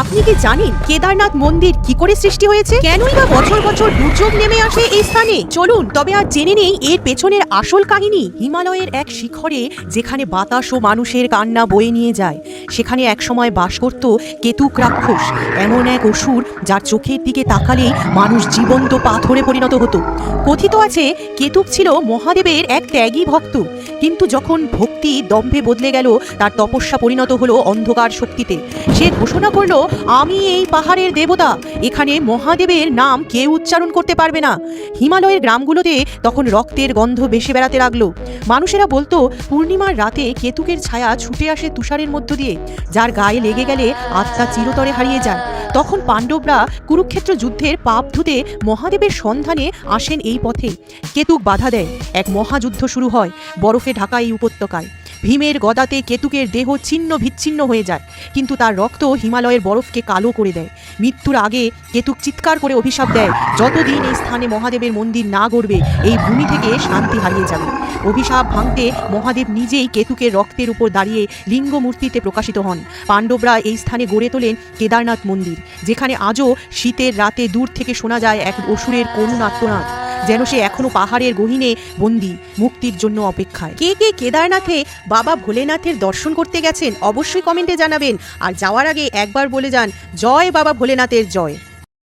আপনি কি জানেন কেদারনাথ মন্দির কি করে সৃষ্টি হয়েছে? কেনই বা বছর বছর দুর্যোগ নেমে আসে এই স্থানে? চলুন তবে আর জেনে নেই এর পেছনের আসল কাহিনী। হিমালয়ের এক শিখরে যেখানে বাতাস ও মানুষের কান্না বয়ে নিয়ে যায়, সেখানে একসময় বাস করত কেতুক রাক্ষস, এমন এক অসুর যার চোখের দিকে তাকালেই মানুষ জীবন্ত পাথরে পরিণত হতো। কথিত আছে কেতুক ছিল মহাদেবের এক ত্যাগী ভক্ত, কিন্তু যখন ভক্তি দম্ভে বদলে গেল, তার তপস্যা পরিণত হলো অন্ধকার শক্তিতে। সে ঘোষণা করলো, আমি এই পাহাড়ের দেবতা, এখানে মহাদেবের নাম কেউ উচ্চারণ করতে পারবে না। হিমালয়ের গ্রামগুলোতে তখন রক্তের গন্ধ ভেসে বেড়াতে লাগলো। মানুষেরা বলতো পূর্ণিমার রাতে কেতুকের ছায়া ছুটে আসে তুষারের মধ্য দিয়ে, যার গায়ে লেগে গেলে আত্মা চিরতরে হারিয়ে যায়। তখন পাণ্ডবরা কুরুক্ষেত্র যুদ্ধের পাপ ধুতে মহাদেবের সন্ধানে আসেন এই পথে। কেতুক বাধা দেয়, এক মহাযুদ্ধ শুরু হয় বরফে ঢাকা এই উপত্যকায়। ভীমের গদাতে কেতুকের দেহ ছিন্ন বিচ্ছিন্ন হয়ে যায়, কিন্তু তার রক্ত হিমালয়ের বরফকে কালো করে দেয়। মৃত্যুর আগে কেতুক চিৎকার করে অভিশাপ দেয়, যতদিন এই স্থানে মহাদেবের মন্দির না গড়বে, এই ভূমি থেকে শান্তি হারিয়ে যাবে। অভিশাপ ভাঙতে মহাদেব নিজেই কেতুকের রক্তের উপর দাঁড়িয়ে লিঙ্গ মূর্তিতে প্রকাশিত হন। পাণ্ডবরা এই স্থানে গড়ে তোলেন কেদারনাথ মন্দির, যেখানে আজও শীতের রাতে দূর থেকে শোনা যায় এক অসুরের করুণ আর্তনাদ, যেন সে এখনো পাহাড়ের গহীনে বন্দী, মুক্তির জন্য অপেক্ষায়। কে কে কেদারনাথে বাবা ভোলেনাথের দর্শন করতে গেছেন অবশ্যই কমেন্টে জানাবেন। আর যাওয়ার আগে একবার বলে যান, জয় বাবা ভোলেনাথের জয়।